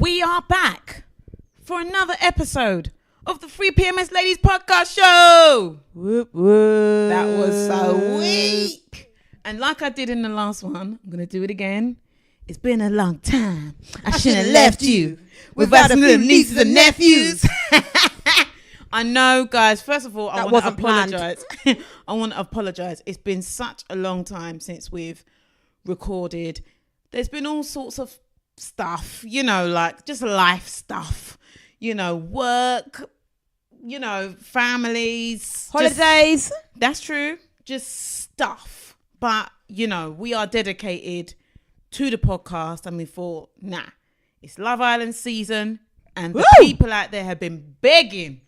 We are back for another episode of the Free PMS Ladies Podcast Show. Whoop, whoop. That was so weak. And like I did in the last one, I'm going to do it again. It's been a long time. I shouldn't have left you without a few nieces and nephews. I know, guys. First of all, I want to apologize. I want to apologize. It's been such a long time since we've recorded. There's been all sorts of stuff, like just life stuff, work, families, Holidays. That's true. Just stuff. But, we are dedicated to the podcast and we thought, it's Love Island season and the people out there have been begging.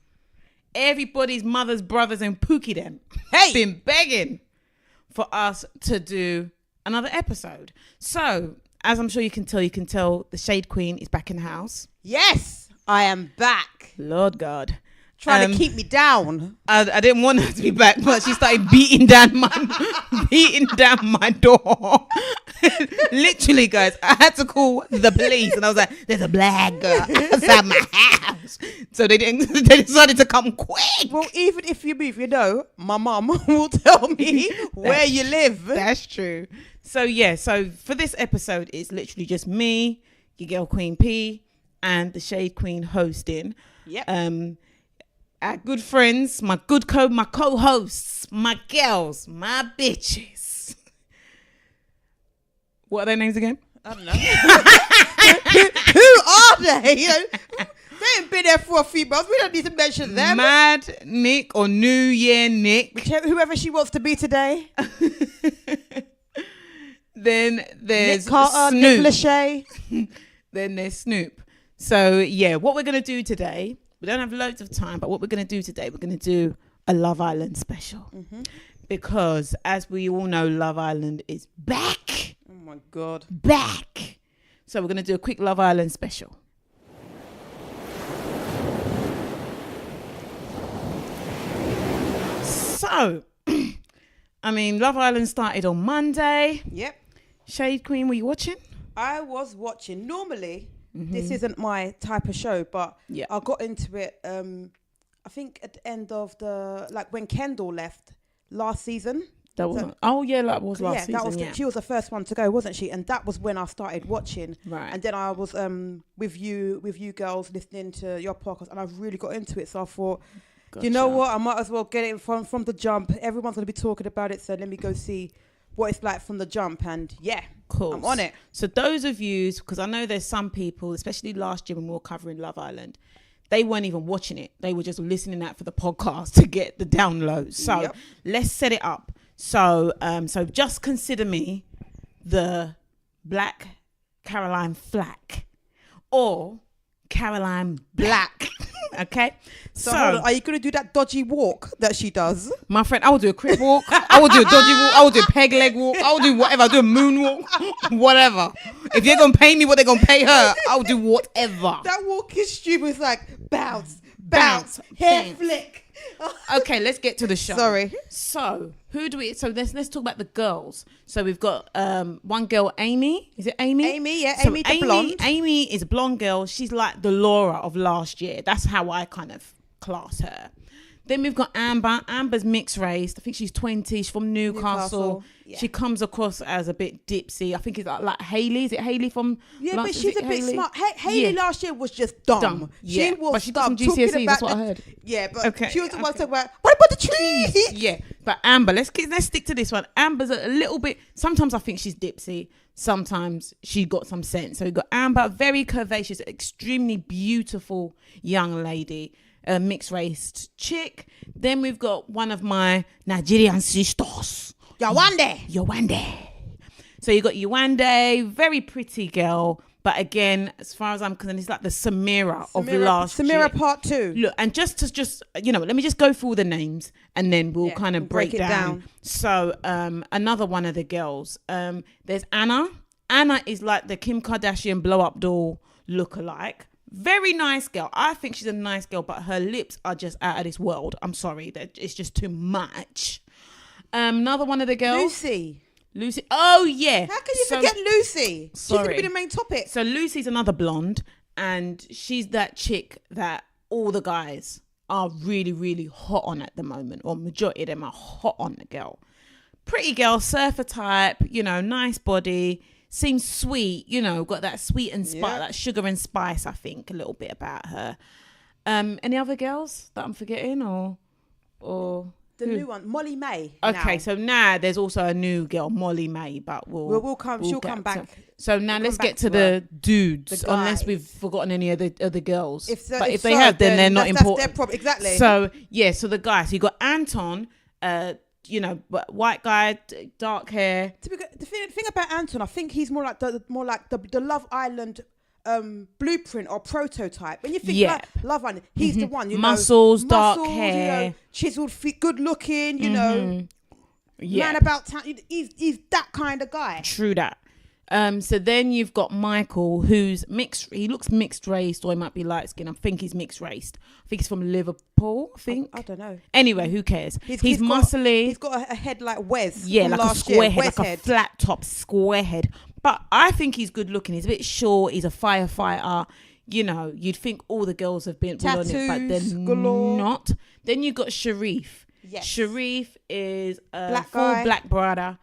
Everybody's mothers, brothers and Pookie them been begging for us to do another episode. So, as I'm sure you can tell the Shade Queen is back in the house. Yes, I am back. Lord God. Trying to keep me down. I didn't want her to be back, but she started beating down my door. Literally, guys, I had to call the police, and I was like, "There's a black girl outside my house." So they decided to come quick. Well, even if you move, my mum will tell me where you live. That's true. So so for this episode, it's literally just me, your girl Queen P, and the Shade Queen hosting. Yep. Our good friends, my co-hosts, my girls, my bitches. What are their names again? I don't know. Who are they? They ain't been there for a few months. We don't need to mention them. Mad Nick or New Year Nick. Whoever she wants to be today. Then there's Nick Carter, Snoop. Nick Lachey. Then there's Snoop. So what we're going to do today, we don't have loads of time, but what we're going to do today, we're going to do a Love Island special. Mm-hmm. Because as we all know, Love Island is back. Oh my God. Back. So we're going to do a quick Love Island special. So, Love Island started on Monday. Yep. Shade Queen, were you watching? I was watching. Normally, this isn't my type of show, but I got into it, I think at the end of when Kendall left last season. That was last season. She was the first one to go, wasn't she? And that was when I started watching. Right. And then I was with you girls listening to your podcast, and I really got into it. So I thought, you know what? I might as well get it from the jump. Everyone's going to be talking about it, so let me go see what it's like from the jump. And cool. I'm on it. So those of you, because I know there's some people, especially last year when we were covering Love Island, they weren't even watching it. They were just listening out for the podcast to get the downloads. So let's set it up. So just consider me the Black Caroline Flack or Caroline Black. Okay. So hold on, are you going to do that dodgy walk that she does? My friend, I will do a crip walk. I will do a dodgy walk. I will do a peg leg walk. I will do whatever. I'll do a moon walk. Whatever. If you're going to pay me what they're going to pay her, I'll do whatever. That walk is stupid. It's like bounce, hair flick. Okay, let's get to the show. Sorry. So let's talk about the girls. So we've got one girl, Amy. Is it Amy? Amy, yeah. So Amy the blonde. Amy is a blonde girl. She's like the Laura of last year. That's how I kind of class her. Then we've got Amber. Amber's mixed race. I think she's 20. She's from Newcastle. Yeah. She comes across as a bit dipsy. I think it's like Hayley. Is it Hayley from? Yeah, but she's a bit smart. Hayley last year was just dumb. Yeah, but she got some GCSEs. That's what I heard. Yeah, but she was the one talking about what about the trees? Yeah, but Amber, let's stick to this one. Amber's a little bit. Sometimes I think she's dipsy. Sometimes she got some sense. So we got Amber, very curvaceous, extremely beautiful young lady. A mixed race chick. Then we've got one of my Nigerian sisters, Yewande. So you got Yewande, very pretty girl, but again, as far as I'm concerned, it's like the Samira of last year. Samira part 2. Look, and just let me just go through the names and then we'll kind of break it down. So another one of the girls, there's Anna. Anna is like the Kim Kardashian blow up doll lookalike. Very nice girl. I think she's a nice girl, but her lips are just out of this world. I'm sorry, it's just too much. Another one of the girls, Lucy. Oh yeah. How can you forget Lucy? Sorry. She's gonna be the main topic. So Lucy's another blonde. and she's that chick that all the guys are really, really hot on at the moment, or majority of them are hot on the girl. Pretty girl, surfer type, you know, nice body, seems sweet, you know, got that sweet and spice, that sugar and spice, I think, a little bit about her. Any other girls that I'm forgetting, or the new one, Molly May. Okay, now. so now there's also a new girl, Molly May, but she'll come back. So now let's get to the dudes, unless we've forgotten any of the girls. If they have, then they're not important. That's their problem, exactly. So yeah, so the guys. So you got Anton, you know, white guy, dark hair. The thing about Anton, I think he's more like the Love Island blueprint or prototype. When you think like Love Island, he's the one. You muscles, know, dark hair, you know, chiseled feet, good looking. You know, man about town. He's that kind of guy. True that. So then you've got Michael, who's mixed. He looks mixed race, or he might be light skinned. I think he's mixed raced. I think he's from Liverpool. I think. I don't know. Anyway, who cares? He's muscly. He's got a head like Wes. Yeah, like a square head, like head. a flat top square head. But I think he's good looking. He's a bit short. He's a firefighter. You know, you'd think all the girls have been tattoos, on it, but they're galore. not. Then you got Sharif. Yes. Sharif is a black full guy. black brother,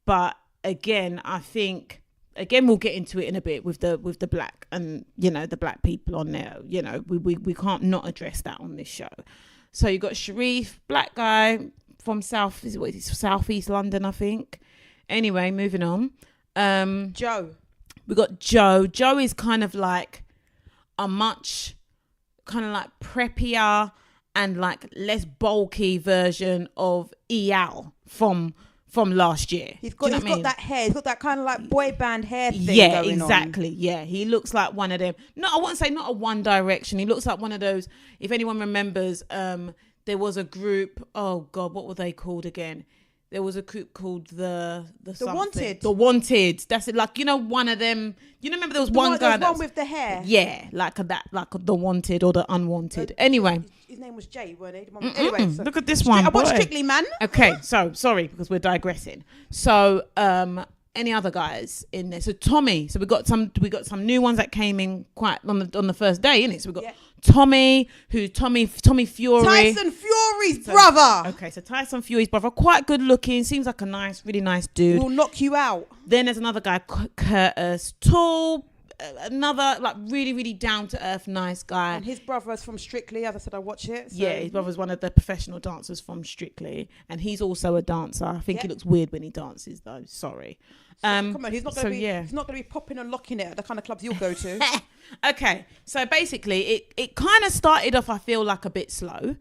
but again, I think. Again, we'll get into it in a bit with the black and, you know, the black people on there. You know, we can't not address that on this show. So you got Sharif, black guy from Southeast London, I think. Anyway, moving on. Joe. We got Joe. Joe is kind of like a much kind of like preppier and like less bulky version of Eyal from last year. He's got that hair. He's got that kind of like boy band hair thing going on. Yeah, exactly. Yeah, he looks like one of them. No, I wouldn't say not a One Direction. He looks like one of those. If anyone remembers, there was a group. Oh God, what were they called again? There was a group called the Wanted. The Wanted. That's it. Like, you know, one of them. You know, remember there was one guy. One with the hair. Yeah, like the Wanted or the Unwanted. Anyway. His name was Jay, weren't he? Anyway, so look at this one. I watched Strictly, man. Okay, so sorry because we're digressing. So any other guys in there? So Tommy. So we got some new ones that came in quite on the first day, innit? So we got Tommy, Tommy Fury. Tyson Fury's brother. Okay, so Tyson Fury's brother, quite good looking. Seems like a really nice dude. Will knock you out. Then there's another guy, Curtis, tall. Another like really, really down to earth, nice guy. And his brother's from Strictly. As I said, I watch it. So. Yeah, his brother's one of the professional dancers from Strictly, and he's also a dancer. I think he looks weird when he dances, though. Sorry. Come on, he's not going to be popping and locking it at the kind of clubs you'll go to. Okay, so basically, it kind of started off. I feel like a bit slow,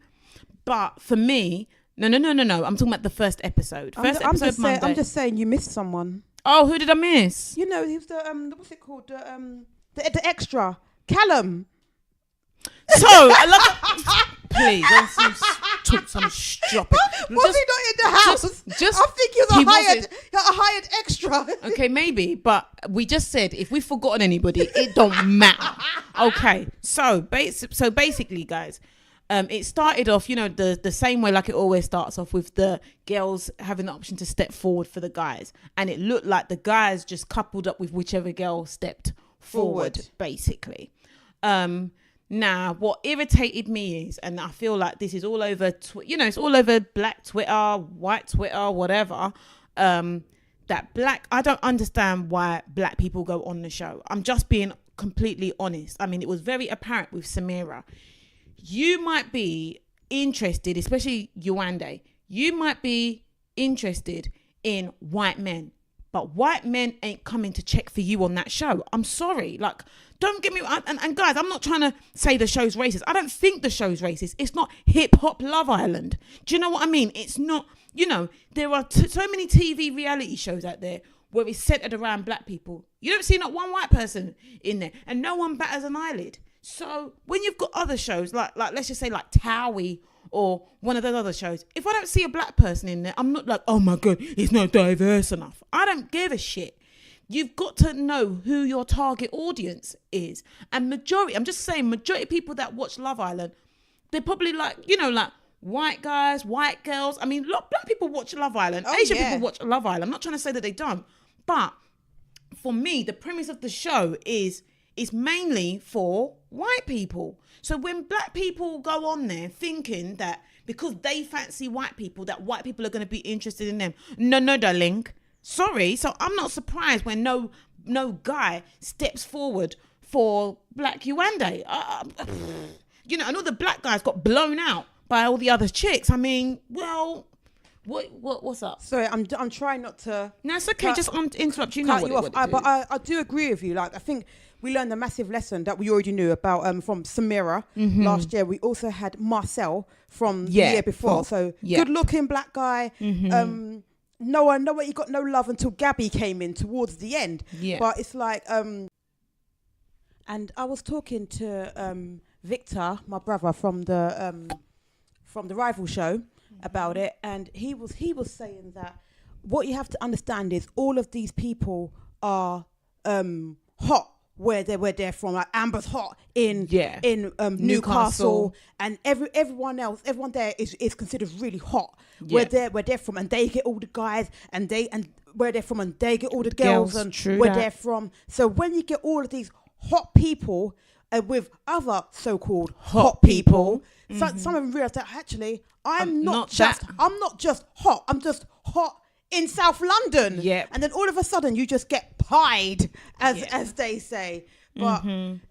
but for me, no. I'm talking about the first episode. I'm just saying you missed someone. Oh, who did I miss? You know, he was the what's it called? The extra. Callum. So, I love please, don't talk some strop. Was he not in the house? Just I think he was a hired extra. Okay, maybe, but we just said if we've forgotten anybody, it don't matter. Okay, so basically, guys, it started off, you know, the same way like it always starts off, with the girls having the option to step forward for the guys, and it looked like the guys just coupled up with whichever girl stepped forward. Basically. Now, what irritated me is, and I feel like this is all over, it's all over black Twitter, white Twitter, whatever, I don't understand why black people go on the show. I'm just being completely honest. I mean, it was very apparent with Samira. You might be interested, especially Yewande, you might be interested in white men, but white men ain't coming to check for you on that show. I'm sorry. Like, don't get me, and guys, I'm not trying to say the show's racist. I don't think the show's racist. It's not hip hop Love Island. Do you know what I mean? It's not, you know, there are so many TV reality shows out there where it's centered around black people. You don't see not one white person in there, and no one batters an eyelid. So when you've got other shows like let's just say like Towie or one of those other shows, if I don't see a black person in there, I'm not like, oh my God, it's not diverse enough. I don't give a shit. You've got to know who your target audience is. And majority of people that watch Love Island, they're probably like, you know, like white guys, white girls. I mean, look, black people watch Love Island. Asian people watch Love Island. I'm not trying to say that they don't. But for me, the premise of the show is is mainly for white people. So when black people go on there thinking that because they fancy white people, that white people are going to be interested in them. No, darling. Sorry. So I'm not surprised when no guy steps forward for Black Yewande. You know, and all the black guys got blown out by all the other chicks. I mean, well, what's up? Sorry, I'm trying not to. No, it's okay. Just interrupt. You know what you off. it is. But I do agree with you. Like, I think we learned a massive lesson that we already knew about from Samira last year. We also had Marcel from the year before. So good looking black guy. No one, he got no love until Gabby came in towards the end. Yeah. But it's like, and I was talking to Victor, my brother from the Rival show, about it, and he was saying that what you have to understand is all of these people are hot where they're from. Like Amber's hot in Newcastle, and everyone there is considered really hot where they're from, and they get all the guys, and where they're from, and they get all the girls and where they're from. So when you get all of these hot people with other so-called hot people, so some of them realize that actually I'm not just hot. I'm just hot in South London. Yeah. And then all of a sudden you just get pied, as they say. But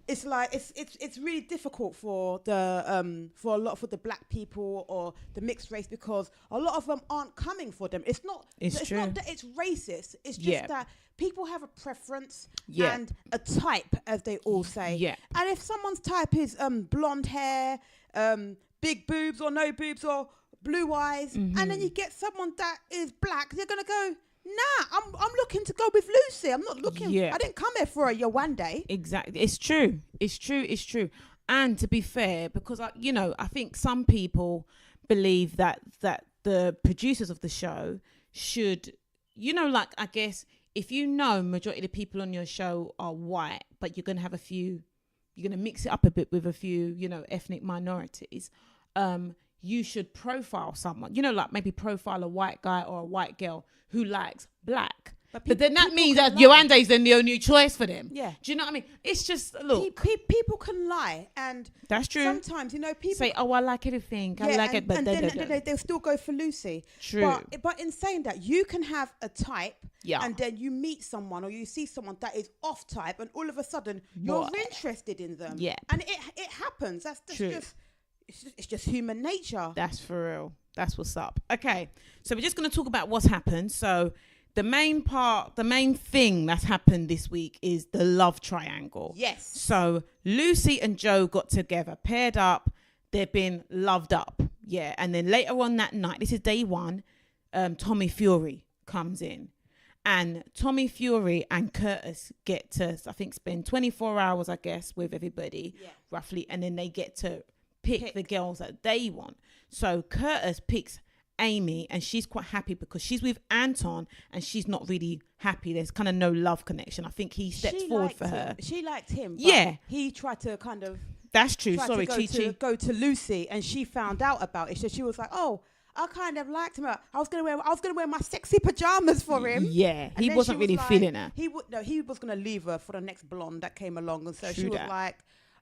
it's like it's really difficult for the black people or the mixed race, because a lot of them aren't coming for them. It's not that it's racist. It's just that people have a preference and a type, as they all say. Yeah. And if someone's type is blonde hair, big boobs or no boobs or blue eyes, and then you get someone that is black, they're gonna go, nah, I'm looking to go with Lucy. I'm not looking. I didn't come here for a Yewande. Exactly. It's true. And to be fair, because I think some people believe that the producers of the show should, like, I guess if majority of the people on your show are white, but you're gonna have you're gonna mix it up a bit with a few, ethnic minorities. You should profile someone, like maybe profile a white guy or a white girl who likes black. But then that means that Yewande is then the only choice for them. Yeah. Do you know what I mean? It's just, look. People can lie. And that's true. Sometimes, people say, oh, I like everything. I like it. But then they'll still go for Lucy. True. But in saying that, you can have a type. Yeah. And then you meet someone or you see someone that is off type, and all of a sudden you're interested in them. Yeah. And it happens. That's true. It's just human nature. That's for real. That's what's up. Okay. So we're just going to talk about what's happened. So the main thing that's happened this week is the love triangle. Yes. So Lucy and Joe got together, paired up. They've been loved up. Yeah. And then later on that night, this is day one, Tommy Fury comes in. And Tommy Fury and Curtis get to, I think, spend 24 hours, I guess, with everybody, roughly. And then they get to pick the girls that they want. So Curtis picks Amy, and she's quite happy because she's with Anton and she's not really happy. There's kind of no love connection. I think he steps forward for her. She liked him. Yeah. He tried to kind of... That's true. Sorry, Chi-Chi. Go to Lucy, and she found out about it. So she was like, oh, I kind of liked him. I was gonna wear my sexy pajamas for him. Yeah, he wasn't really feeling her. He was gonna leave her for the next blonde that came along, and so she was like,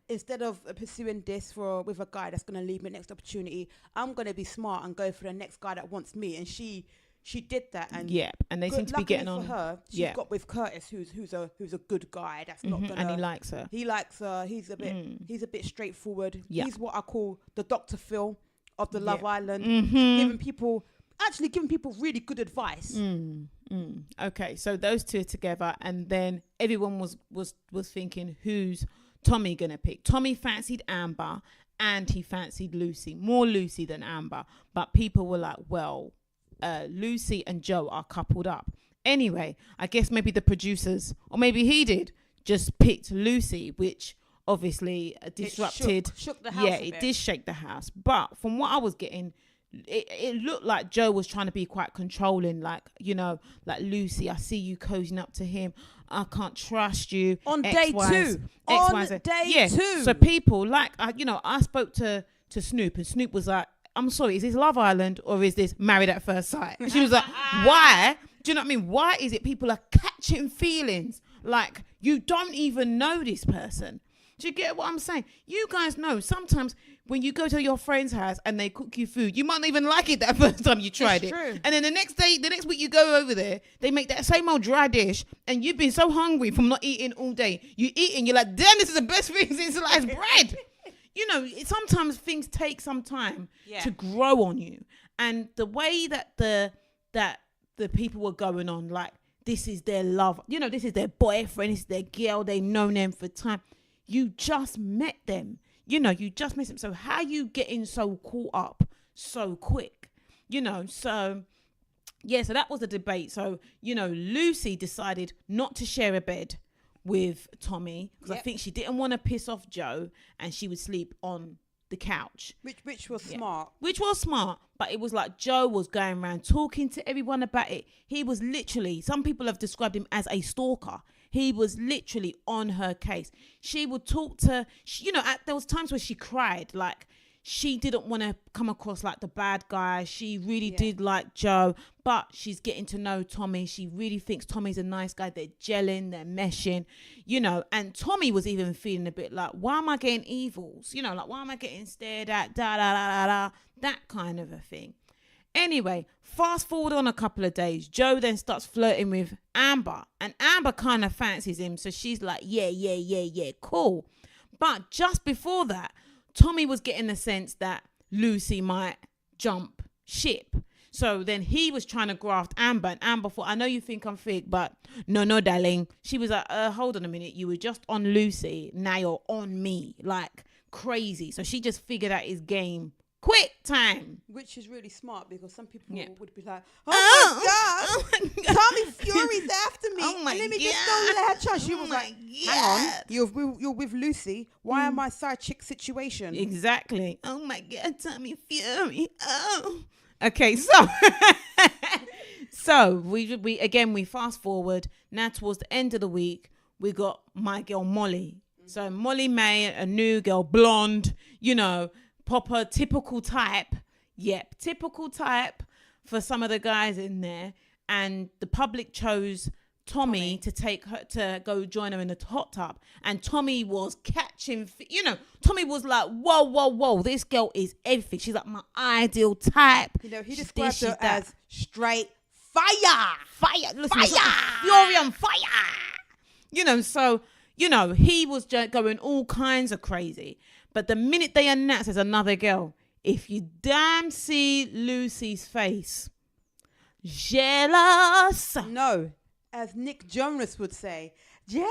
instead of pursuing this with a guy that's going to leave me next opportunity, I'm going to be smart and go for the next guy that wants me. And she did that. And and they seem to be getting on. For her, she's got with Curtis, who's a good guy. That's not gonna. And he likes her. He likes her. He's a bit straightforward. Yeah. He's what I call the Dr. Phil of the Love Island, giving people really good advice. Okay, so those two are together, and then everyone was thinking, who's Tommy gonna pick? Tommy fancied Amber and he fancied Lucy, more Lucy than Amber, but people were like, well, Lucy and Joe are coupled up. Anyway, I guess maybe the producers, or maybe he did, just picked Lucy, which obviously disrupted. Shook the house. Yeah, it did shake the house. But from what I was getting, it looked like Joe was trying to be quite controlling, like Lucy, I see you cozying up to him. I can't trust you. On day two. So people I spoke to Snoop, and Snoop was like, I'm sorry, is this Love Island or is this Married at First Sight? She was like, why? Do you know what I mean? Why is it people are catching feelings Like, you don't even know this person. Do you get what I'm saying? You guys know sometimes when you go to your friend's house and they cook you food, you might not even like it that first time you tried it. True. And then the next week you go over there, they make that same old dry dish, and you've been so hungry from not eating all day. You eat and you're like, damn, this is the best thing since sliced bread. You know, sometimes things take some time to grow on you. And the way that the people were going on, like, this is their love, you know, this is their boyfriend, this is their girl, they've known them for time. You just met them. You know, you just met them. So how you getting so caught up so quick? You know, so yeah, so that was the debate. So, you know, Lucy decided not to share a bed with Tommy because I think she didn't want to piss off Joe, and she would sleep on the couch. Which was smart. Which was smart, but it was like Joe was going around talking to everyone about it. He was literally, some people have described him as a stalker. He was literally on her case. She would talk to, you know, there was times where she cried. Like, she didn't want to come across like the bad guy. She really did like Joe, but she's getting to know Tommy. She really thinks Tommy's a nice guy. They're gelling, they're meshing, you know. And Tommy was even feeling a bit like, why am I getting evils? You know, like, why am I getting stared at? Da, da, da, da, da. That kind of a thing. Anyway, fast forward on a couple of days, Joe then starts flirting with Amber, and Amber kind of fancies him. So she's like, yeah, cool. But just before that, Tommy was getting the sense that Lucy might jump ship. So then he was trying to graft Amber, and Amber thought, I know you think I'm fake, but no, darling. She was like, hold on a minute. You were just on Lucy. Now you're on me, like crazy. So she just figured out his game quick time. Which is really smart, because some people would be like, oh my God, Tommy Fury's after me. Oh my let me God. just go let her trust. She Oh was my like, God. hang on, you're with Lucy. Why am I side chick situation? Exactly. Oh my God, Tommy Fury. Oh. Okay, so so we fast forward now towards the end of the week. We got my girl Molly. So Molly May, a new girl, blonde, you know, proper typical type. Yep, typical type for some of the guys in there. And the public chose Tommy to take her to go join her in the hot tub. And Tommy was catching, you know, Tommy was like, whoa, this girl is everything. She's like my ideal type. You know, he She's described this, her she's that. as straight fire. Listen, Fire. Fury on fire. You know, so, you know, he was going all kinds of crazy. But the minute they announced there's another girl, if you damn see Lucy's face, jealous. No, as Nick Jonas would say, jealous.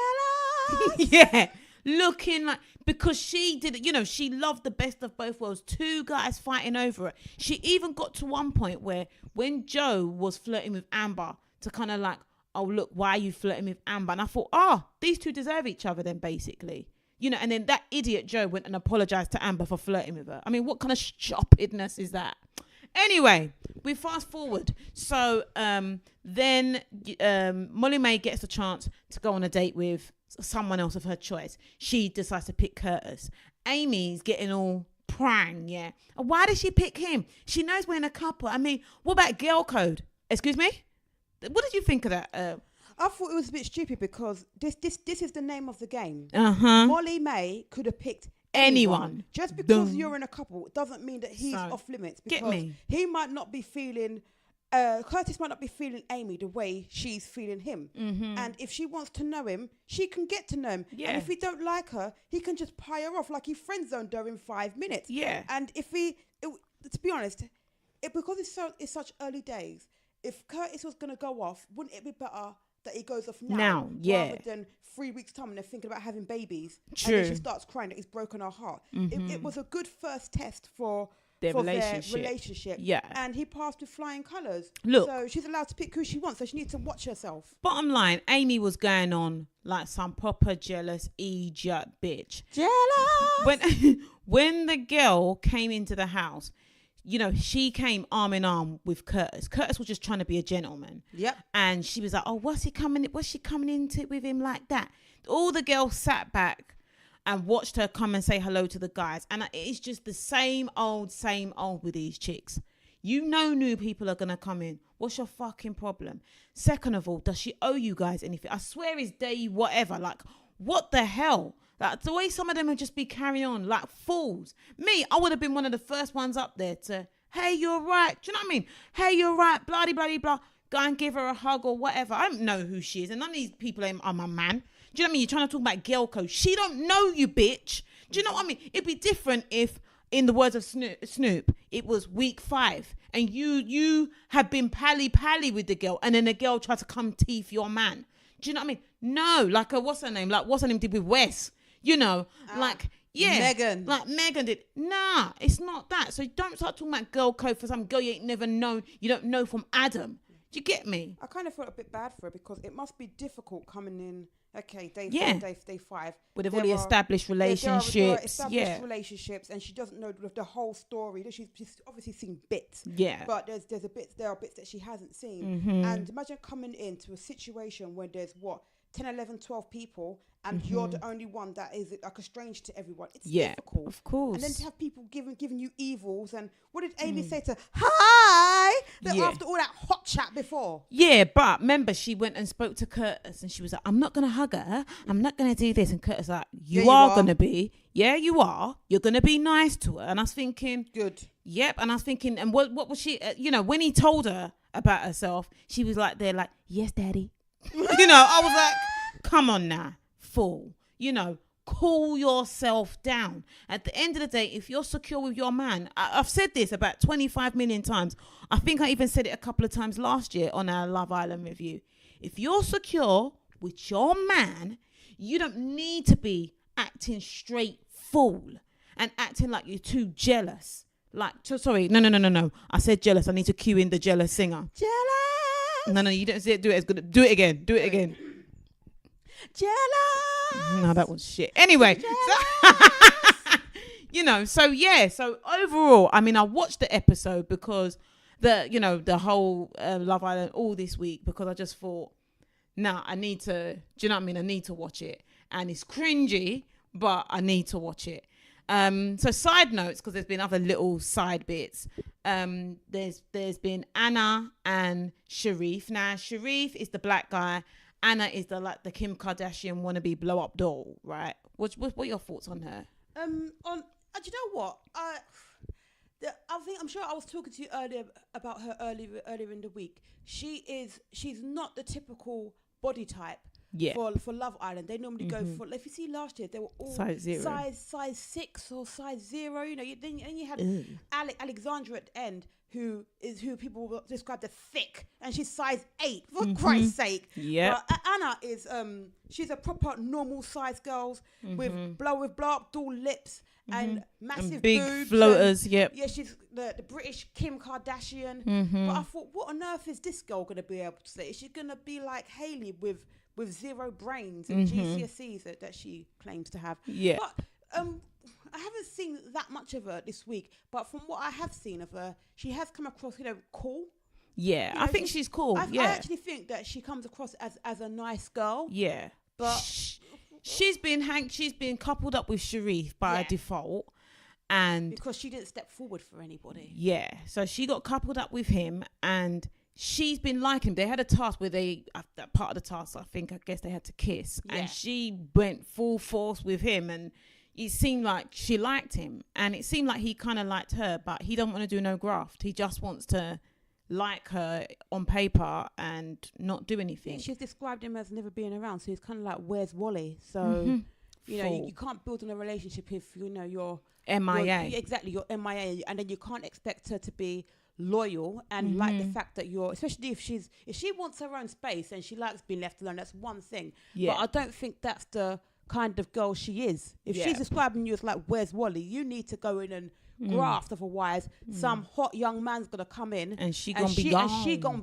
Yeah, looking like, because she did, you know, she loved the best of both worlds. Two guys fighting over it. She even got to one point where when Joe was flirting with Amber to kind of like, oh, look, why are you flirting with Amber? And I thought, these two deserve each other then, basically. You know, and then that idiot Joe went and apologized to Amber for flirting with her. I mean, what kind of stupidness is that? Anyway, we fast forward. So then Molly May gets a chance to go on a date with someone else of her choice. She decides to pick Curtis. Amy's getting all prang, yeah. Why did she pick him? She knows we're in a couple. I mean, what about girl code? Excuse me? What did you think of that? I thought it was a bit stupid, because this is the name of the game. Molly May could have picked anyone. Just because you're in a couple doesn't mean that he's off limits, because he might not be feeling Curtis might not be feeling Amy the way she's feeling him. And if she wants to know him, she can get to know him. And if he don't like her, he can just pie her off like he friend zoned her in 5 minutes. And if to be honest, because it's such early days, if Curtis was going to go off, wouldn't it be better that he goes off now, rather than 3 weeks time and they're thinking about having babies? True. And then she starts crying that he's broken her heart. It was a good first test for their relationship. Yeah. And he passed with flying colours. Look. So she's allowed to pick who she wants, so she needs to watch herself. Bottom line, Amy was going on like some proper jealous idiot bitch. Jealous! When the girl came into the house, you know, she came arm in arm with Curtis. Curtis was just trying to be a gentleman. Yep. And she was like, oh, what's she coming into with him like that? All the girls sat back and watched her come and say hello to the guys. And it's just the same old with these chicks. You know new people are going to come in. What's your fucking problem? Second of all, does she owe you guys anything? I swear it's day whatever. Like, what the hell? Like, the way some of them would just be carrying on like fools. Me, I would have been one of the first ones up there to, hey, you're right. Do you know what I mean? Hey, you're right. Blah, blah, blah, blah. Go and give her a hug or whatever. I don't know who she is. And none of these people are my man. Do you know what I mean? You're trying to talk about girl code. She don't know you, bitch. Do you know what I mean? It'd be different if, in the words of Snoop, it was week 5 and you had been pally with the girl and then the girl tried to come teeth your man. Do you know what I mean? No, like what's her name? Like what's her name did with Wes? You know, like yeah, Megan. Like Megan did. Nah, it's not that. So don't start talking about girl code for some girl you ain't never known. You don't know from Adam. Do you get me? I kind of felt a bit bad for her because it must be difficult coming in. Okay, day 5. With they've already established relationships. There are established relationships, and she doesn't know the whole story. She's obviously seen bits. Yeah. But there are bits that she hasn't seen. Mm-hmm. And imagine coming into a situation where there's 10, 11, 12 people, and you're the only one that is like a stranger to everyone. It's difficult. Of course. And then to have people giving you evils. And what did Amy say to hi? After all that hot chat before. Yeah, but remember, she went and spoke to Curtis and she was like, I'm not going to hug her. I'm not going to do this. And Curtis like, you are going to be. Yeah, you are. You're going to be nice to her. And I was thinking. Good. Yep. And I was thinking, and what was she, when he told her about herself, she was like, they're like, yes, daddy. I was like, come on now, fool. Cool yourself down. At the end of the day, if you're secure with your man, I've said this about 25 million times. I think I even said it a couple of times last year on our Love Island review. If you're secure with your man, you don't need to be acting straight fool and acting like you're too jealous. Sorry, no. I said jealous. I need to cue in the jealous singer. Jealous. No, you don't say it. Do it as good. Do it again. Jealous. No, that was shit. Anyway, so overall, I mean, I watched the episode because the whole Love Island all this week because I just thought, I need to. Do you know what I mean? I need to watch it, and it's cringy, but I need to watch it. So side notes, because there's been other little side bits. There's been Anna and Sharif. Now Sharif is the black guy. Anna is the Kim Kardashian wannabe blow up doll, right? What are your thoughts on her? Do you know what? I'm sure I was talking to you earlier about her earlier in the week. She's not the typical body type. Yeah. For Love Island, they normally go for. If you see last year, they were all size 0, size 6 or size 0. Then you had Alexandra at the end, who people will describe as thick, and she's size 8 for Christ's sake. Yeah. Anna is she's a proper normal size girl with blow up doll lips and massive and big boobs floaters. And, yep. Yeah, she's the British Kim Kardashian. But I thought, what on earth is this girl gonna be able to say? Is she gonna be like Hailey with 0 brains and GCSEs that she claims to have? Yeah. But I haven't seen that much of her this week, but from what I have seen of her, she has come across, cool. Yeah, I think she's cool. I actually think that she comes across as a nice girl. Yeah. But she's been coupled up with Sharif by default. And because she didn't step forward for anybody. Yeah. So she got coupled up with him and she's been liking him. They had a task where that part of the task, I guess they had to kiss. Yeah. And she went full force with him and it seemed like she liked him. And it seemed like he kind of liked her, but he don't want to do no graft. He just wants to like her on paper and not do anything. She's described him as never being around. So he's kind of like, where's Wally? So, you can't build on a relationship if, you're MIA. You're MIA. And then you can't expect her to be loyal and like the fact that especially if she wants her own space and she likes being left alone, that's one thing. Yeah. But I don't think that's the kind of girl she is. If she's describing you as like, where's Wally? You need to go in and graft, otherwise some hot young man's gonna come in and she gonna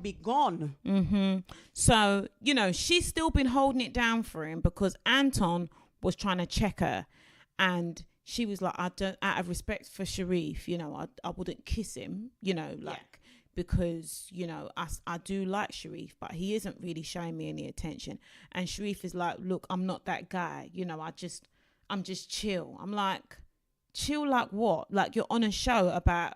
be gone. So she's still been holding it down for him because Anton was trying to check her and she was like, out of respect for Sharif, I wouldn't kiss him, because, I do like Sharif, but he isn't really showing me any attention. And Sharif is like, look, I'm not that guy. I'm just chill. I'm like, chill like what? Like you're on a show about,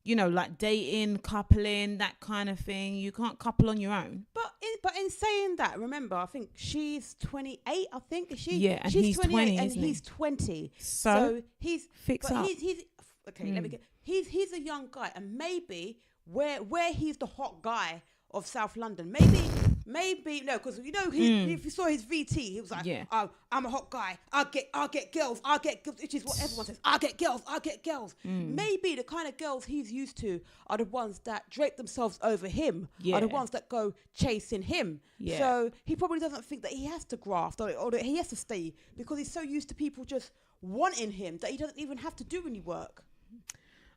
you know, like dating, coupling, that kind of thing. You can't couple on your own. But in saying that, remember, I think she's 28. I think is she. Yeah, and she's he's 20, and isn't he's he? 20. So he's fix but up. He's okay. Let me get. He's a young guy, and maybe where he's the hot guy of South London. Maybe no, because you know if you saw his VT, he was like, Yeah. I'm a hot guy. I'll get girls, which is what everyone says. I'll get girls. Maybe the kind of girls he's used to are the ones that drape themselves over him. Yeah. Are the ones that go chasing him. Yeah. So he probably doesn't think that he has to graft or that he has to stay because he's so used to people just wanting him that he doesn't even have to do any work.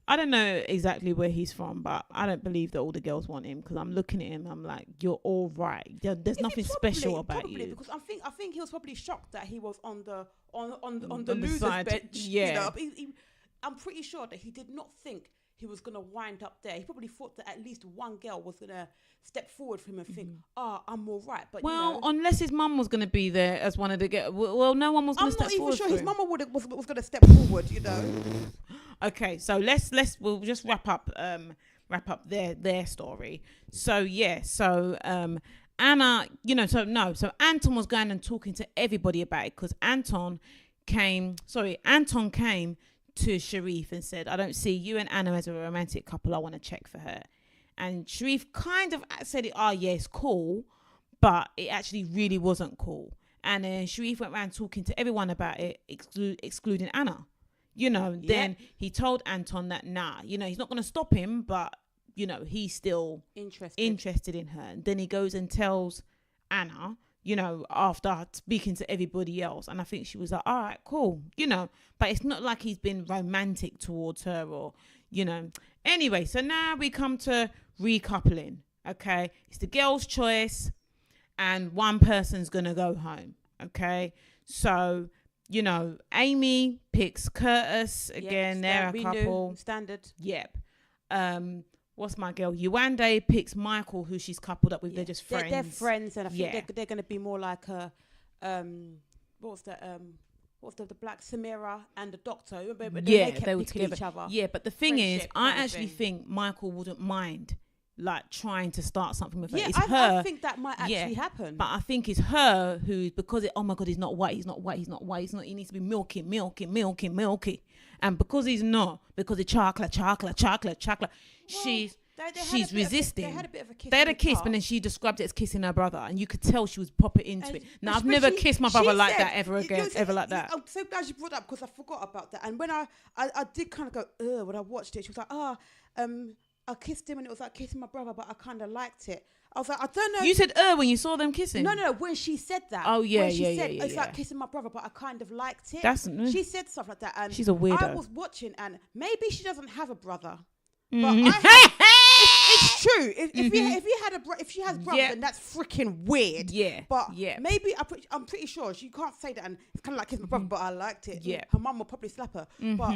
I don't know exactly where he's from, but I don't believe that all the girls want him because I'm looking at him. I'm like, you're all right. There's nothing special about you. Because I think he was probably shocked that he was on the the losers side, bench. yeah. You know? I'm pretty sure that he did not think he was gonna wind up there. He probably thought that at least one girl was gonna step forward for him and think, I'm all right. But Well, you know, unless his mum was going to be there as one of the girls. Well, no one was going I'm to step not even forward. sure for his him. mama was gonna step forward. You know. Okay, so we'll just wrap up their story. So Anna, so Anton was going and talking to everybody about it because Anton came to Sharif and said, I don't see you and Anna as a romantic couple. I want to check for her. And Sharif kind of said, it's cool, but it actually really wasn't cool. And then Sharif went around talking to everyone about it, excluding Anna. Then he told Anton that, he's not going to stop him, but, he's still interested in her. And then he goes and tells Anna, after speaking to everybody else. And I think she was like, all right, cool, but it's not like he's been romantic towards her or, Anyway, so now we come to recoupling, okay? It's the girl's choice and one person's going to go home, okay? So... Amy picks Curtis again. They're a couple. Standard. Yep. What's my girl? Yewande picks Michael, who she's coupled up with. Yeah. They're just friends. They're friends, and I think they're going to be more like a what's the black Samira and the Doctor? They would together. Each other. Yeah, but the thing is, I actually think Michael wouldn't mind like trying to start something with her. Yeah, it's her. I think that might actually happen. But I think it's her who, because oh my God, he's not white, he needs to be milky. And because he's not, because of chocolate, she's resisting. They had a bit of a kiss. They had a kiss, but then she described it as kissing her brother, and you could tell she was proper into it. Now, I've never kissed my brother like that ever again, ever like that. I'm so glad you brought that up because I forgot about that. And when I did kind of go, when I watched it, she was like, I kissed him and it was like kissing my brother, but I kind of liked it. I was like, I don't know. You said when you saw them kissing? No, when she said that. Oh, yeah, when she said, yeah. It's like kissing my brother, but I kind of liked it. She said stuff like that. And she's a weirdo. I was watching and maybe she doesn't have a brother. But it's true. If she has brother, then that's freaking weird. Yeah. But maybe I'm pretty sure she can't say that, and it's kind of like kissing my brother, but I liked it. Yeah. Her mum will probably slap her. But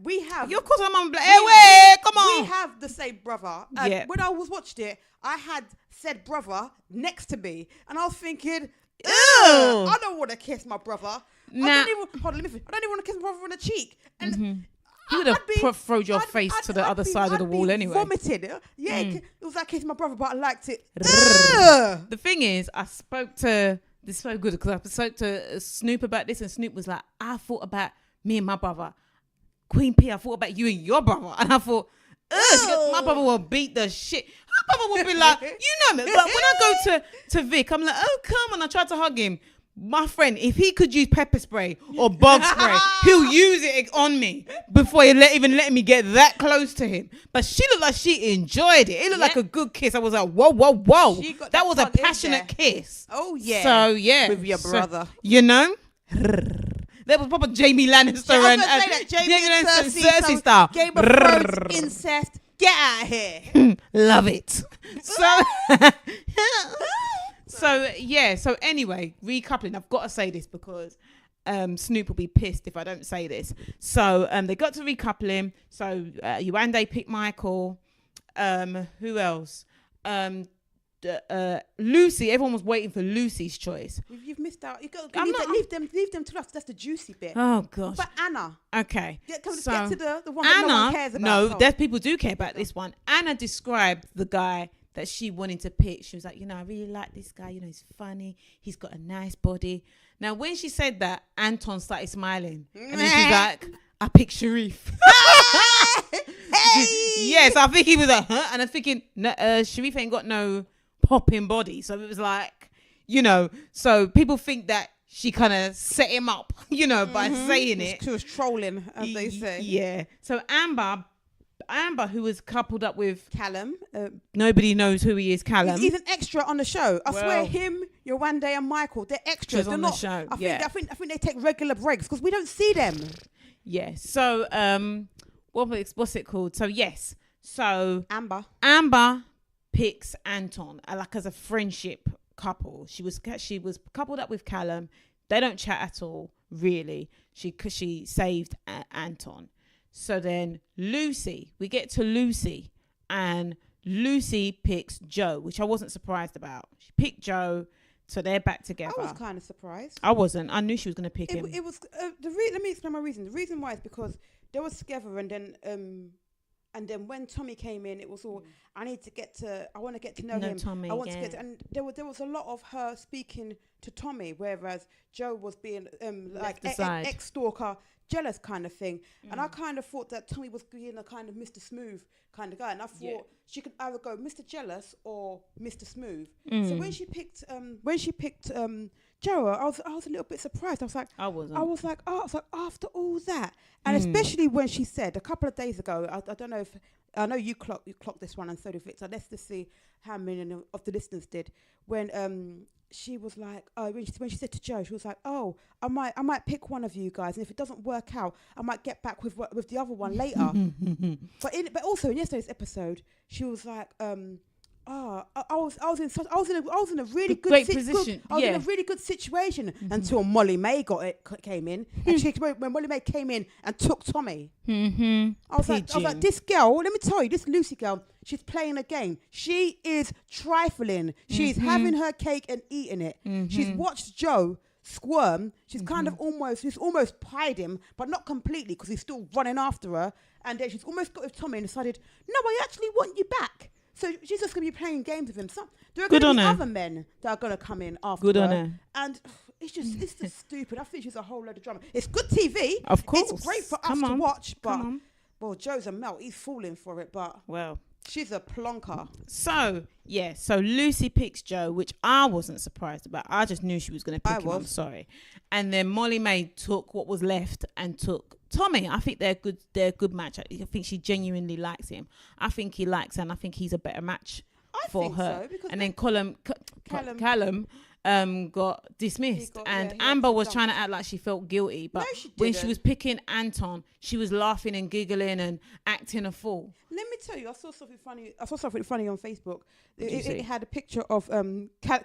we have. Of course, her mum like, hey, come on. We have the same brother. And when I was watching it, I had said brother next to me, and I was thinking, ew, I don't want to kiss my brother. I don't even want to kiss my brother on the cheek. And you would have thrown your face to the other side of the wall anyway. Vomited. Yeah, it was like kissing my brother, but I liked it. The thing is, this is so good because I spoke to Snoop about this, and Snoop was like, I thought about me and my brother. Queen P, I thought about you and your brother. And I thought, my brother will beat the shit. My brother will be like, me. But when I go to Vic, I'm like, oh, come on. I tried to hug him. My friend, if he could use pepper spray or bug spray, he'll use it on me before he even let me get that close to him. But she looked like she enjoyed it. It looked like a good kiss. I was like, whoa. That was a passionate kiss. Oh, yeah. So, yeah. With your brother. There was proper Jamie Lannister and Cersei style. Game of Thrones, incest. Get out of here. Love it. So anyway, recoupling. I've got to say this because Snoop will be pissed if I don't say this. So they got to recoupling. So Yewande picked Michael. Who else? Lucy, everyone was waiting for Lucy's choice. You've missed out. You got I'm leave them to us. That's the juicy bit. Oh gosh. But Anna. Okay. Get to So the one that no one cares about. No, there's people do care about this one. Anna described the guy that she wanted to pick. She was like, I really like this guy. He's funny. He's got a nice body. Now, when she said that, Anton started smiling. And then she's like, I picked Sharif. Hey! Yes, I think he was like, huh? And I'm thinking, no, Sharif ain't got no popping body. So it was like, so people think that she kind of set him up, by saying it. She was trolling, as they say. Yeah. So Amber, who was coupled up with Callum. Nobody knows who he is, Callum. He's an extra on the show. I swear, him, Yowande and Michael, they're extras. They're on not, the show. I think they take regular breaks because we don't see them. Yeah. So what's it called? So yes. So Amber picks Anton like as a friendship couple. She was coupled up with Callum. They don't chat at all, really. She saved Anton. So then we get to Lucy, and Lucy picks Joe, which I wasn't surprised about. She picked Joe, so they're back together. I was kind of surprised. I wasn't. I knew she was going to pick him. It was let me explain my reason. The reason why is because they were together, and then when Tommy came in, it was all I want to get to know him. Tommy, I want to get and there was a lot of her speaking to Tommy, whereas Joe was being like ex-stalker, jealous kind of thing. And I kind of thought that Tommy was being a kind of Mr. Smooth kind of guy, and I thought she could either go Mr. Jealous or Mr. Smooth. So when she picked Joe, I was a little bit surprised. I was like, after all that, and especially when she said a couple of days ago, I don't know if I know you clocked this one, and so did Victor. Let's just see how many of the listeners did when she was like, when she said to Joe, she was like, I might pick one of you guys, and if it doesn't work out, I might get back with the other one later. but also in yesterday's episode, she was like, I was in a really good position. I was in a really good situation until Molly May came in, and when Molly May came in and took Tommy. I was like, this girl. Let me tell you, this Lucy girl. She's playing a game. She is trifling. She's having her cake and eating it. She's watched Joe squirm. She's she's almost pied him, but not completely because he's still running after her. And then she's almost got with Tommy and decided, no, I actually want you back. So she's just going to be playing games with him. There are going to be other men that are going to come in after her. And it's just stupid. I think she's a whole load of drama. It's good TV. Of course. It's great for us to watch. But, well, Joe's a melt. He's falling for it. But, she's a plonker. So Lucy picks Joe, which I wasn't surprised about. I just knew she was going to pick him. I'm sorry. And then Molly May took what was left and took Tommy. I think they're a good match. I think she genuinely likes him. I think he likes her, and I think he's a better match for her. So, and then Callum got dismissed, Amber was trying to act like she felt guilty, but when she was picking Anton, she was laughing and giggling and acting a fool. Let me tell you, I saw something funny on Facebook. It had a picture of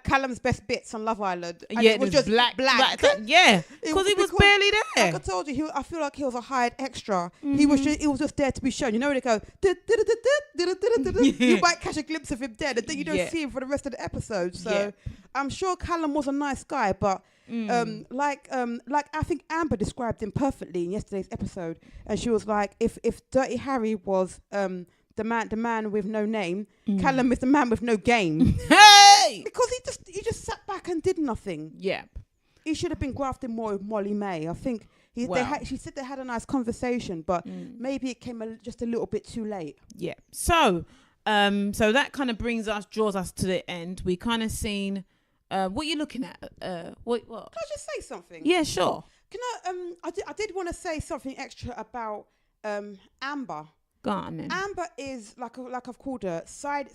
Callum's best bits on Love Island. And it was just black. Because he was barely there. Like I told you, I feel like he was a hired extra. He was just there to be shown. You know when they go, you might catch a glimpse of him dead, and then you don't see him for the rest of the episode. So I'm sure Callum was a nice guy, but like I think Amber described him perfectly in yesterday's episode, and she was like, if Dirty Harry was the man with no name, Callum is the man with no game. Hey, because he just sat back and did nothing. Yeah, he should have been grafting more with Molly May. I think she said they had a nice conversation, but maybe it came just a little bit too late. Yeah. So that kind of draws us to the end. We kind of seen. What are you looking at? What? Can I just say something? Yeah, sure. Can I? I did want to say something extra about Amber. Go on, then. Amber is like I've called her side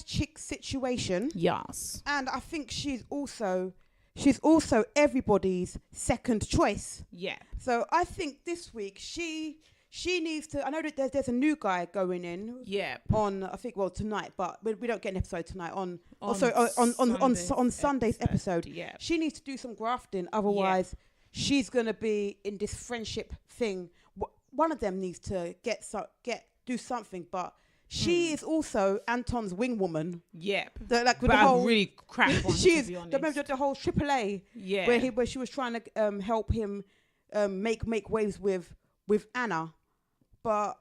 chick situation. Yes. And I think she's also everybody's second choice. Yeah. So I think this week she needs to. I know that there's a new guy going in. Yeah. On I think tonight, but we don't get an episode tonight. On Sunday's episode. Yeah. She needs to do some grafting. Otherwise, she's gonna be in this friendship thing. One of them needs to do something, but She is also Anton's wing woman. Yep. Like with But the whole, a really crap one, she to is. be honest. Remember the whole AAA, Yeah. where she was trying to help him make waves with Anna, but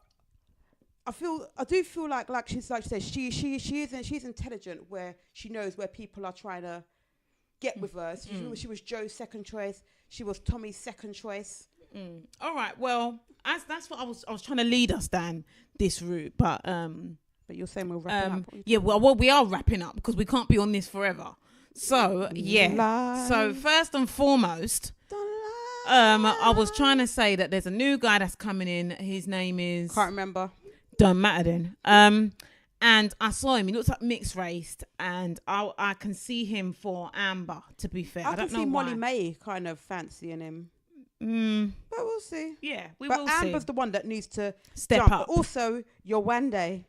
I do feel like she's like she said, she's intelligent, where she knows where people are trying to get with her. So she was Joe's second choice. She was Tommy's second choice. All right. Well, that's what I was trying to lead us down this route, but you're saying we're wrapping up. Yeah. Well, we are wrapping up because we can't be on this forever. So yeah. So first and foremost, I was trying to say that there's a new guy that's coming in. His name is, can't remember. Don't matter then. And I saw him. He looks like mixed race, and I can see him for Amber. To be fair, I don't know see why. Molly May kind of fancying him. But we'll see. Yeah, we but will see. Amber's the one that needs to step jump. up. But also, Yewande.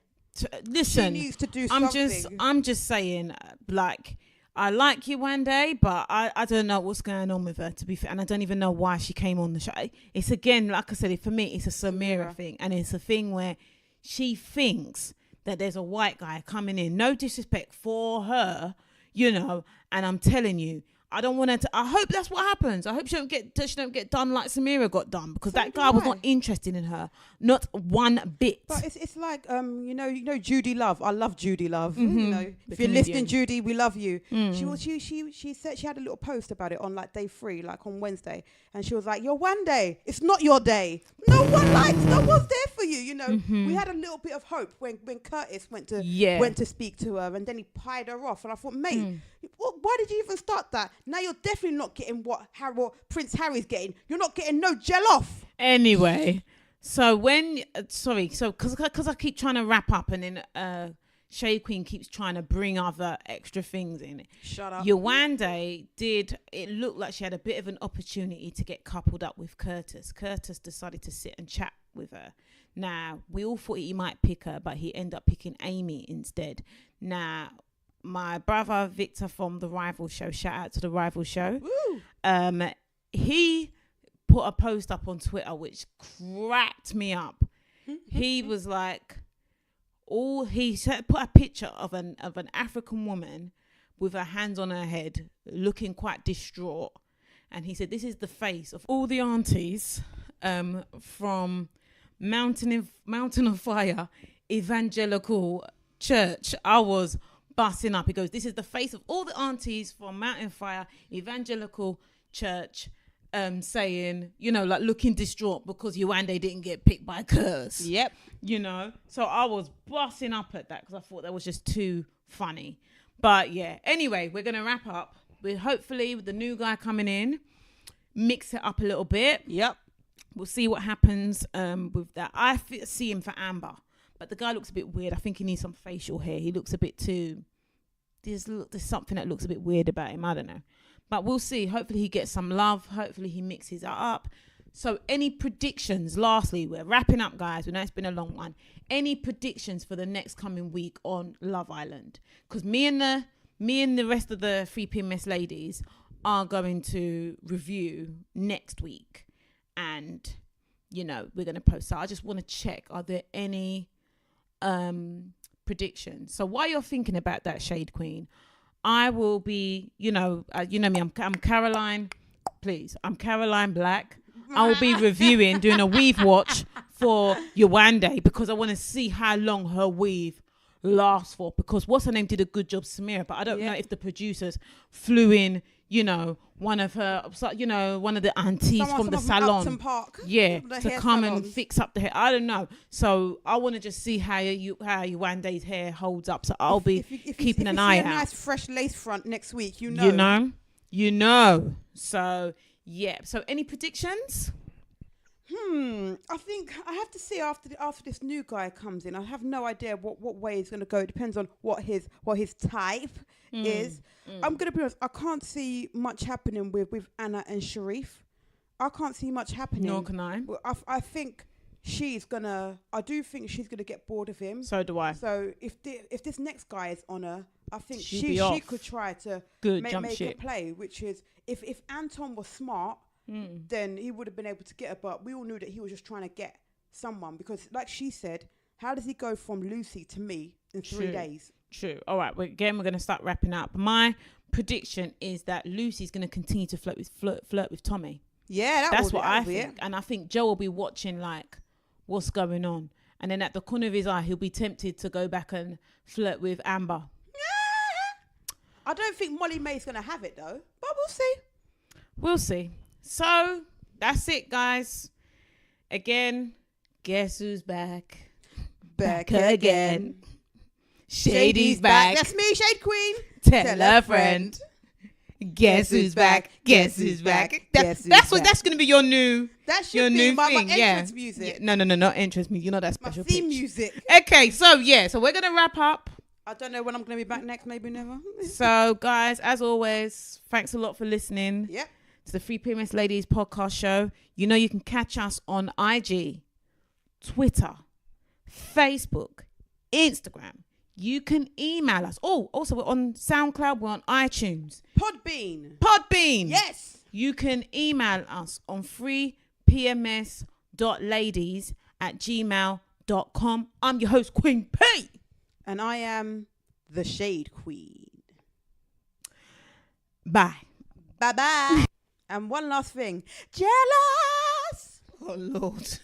Listen, she needs to do something. I'm just saying, like, I like Yewande, but I don't know what's going on with her, to be fair, and I don't even know why she came on the show. It's again, like I said, for me, it's a Samira thing, and it's a thing where she thinks that there's a white guy coming in. No disrespect for her, and I'm telling you, I don't want her to. I hope that's what happens. I hope she don't get done like Samira got done, because that guy was not interested in her, not one bit. But it's like you know Judy Love. I love Judy Love. If you're listening, Judy, we love you. She said she had a little post about it on like day 3, like on Wednesday, and she was like, "Your one day, it's not your day. No one's there for you." We had a little bit of hope when Curtis went to speak to her, and then he pied her off, and I thought, mate, why did you even start that? Now you're definitely not getting what Prince Harry's getting. You're not getting no gel off. Anyway, so because I keep trying to wrap up, and then Shade Queen keeps trying to bring other extra things in. Shut up. Yewande it looked like she had a bit of an opportunity to get coupled up with Curtis. Curtis decided to sit and chat with her. Now, we all thought he might pick her, but he ended up picking Amy instead. Now, my brother Victor from the Rival Show, shout out to the Rival Show. Woo. He put a post up on Twitter which cracked me up. He was like, put a picture of an African woman with her hands on her head, looking quite distraught, and he said, "This is the face of all the aunties from Mountain of Fire Evangelical Church." I was busting up. He goes, "This is the face of all the aunties from Mountain Fire Evangelical Church," saying, like looking distraught because Yewande didn't get picked by Curse. Yep. So I was busting up at that because I thought that was just too funny. But yeah, anyway, we're going to wrap up with hopefully with the new guy coming in, mix it up a little bit. Yep. We'll see what happens with that. I see him for Amber. But the guy looks a bit weird. I think he needs some facial hair. He looks a bit too... There's something that looks a bit weird about him. I don't know. But we'll see. Hopefully he gets some love. Hopefully he mixes it up. So any predictions? Lastly, we're wrapping up, guys. We know it's been a long one. Any predictions for the next coming week on Love Island? Because me and the rest of the 3PMS ladies are going to review next week. And, we're going to post. So I just want to check. Are there any... predictions? So while you're thinking about that, Shade Queen, I will be, you know me, I'm Caroline. Please, I'm Caroline Black. I will be doing a weave watch for Yewande because I want to see how long her weave lasts for. Because what's her name did a good job, Samira, but I don't know if the producers flew in, one of her, one of the aunties from the salon, Park, to come and fix up the hair. I don't know. So I want to just see how Yewande's hair holds up. So I'll be keeping an eye out. Nice fresh lace front next week. So yeah. So any predictions? I think I have to see after this new guy comes in. I have no idea what way he's going to go. It depends on what his type is. I'm going to be honest. I can't see much happening with Anna and Sharif. I can't see much happening. Nor can I. I think I do think she's gonna get bored of him. So do I. So if this next guy is on her, I think she could try to make a play. Which is if Anton was smart. Then he would have been able to get her, but we all knew that he was just trying to get someone because, like she said, How does he go from Lucy to me in 3 days? True. All right. We're going to start wrapping up. My prediction is that Lucy's going to continue to flirt with Tommy. Yeah, that's what I think. And I think Joe will be watching like what's going on. And then at the corner of his eye, he'll be tempted to go back and flirt with Amber. I don't think Molly May's going to have it though, but we'll see. We'll see. So that's it, guys. Again, guess who's back? Back again. Shady's back. That's me, Shade Queen. Tell a friend. Guess who's back? Guess who's back? That's going to be your new. That should be my entrance music. No, not entrance music. You know that special my theme music. Okay, so we're going to wrap up. I don't know when I'm going to be back next. Maybe never. So, guys, as always, thanks a lot for listening. Yep. To the Free PMS Ladies podcast show. You know you can catch us on IG, Twitter, Facebook, Instagram. You can email us. Oh, also we're on SoundCloud. We're on iTunes. Podbean. Yes. You can email us on freepms.ladies@gmail.com. I'm your host, Queen P. And I am the Shade Queen. Bye. Bye-bye. And one last thing. Jealous. Oh, Lord.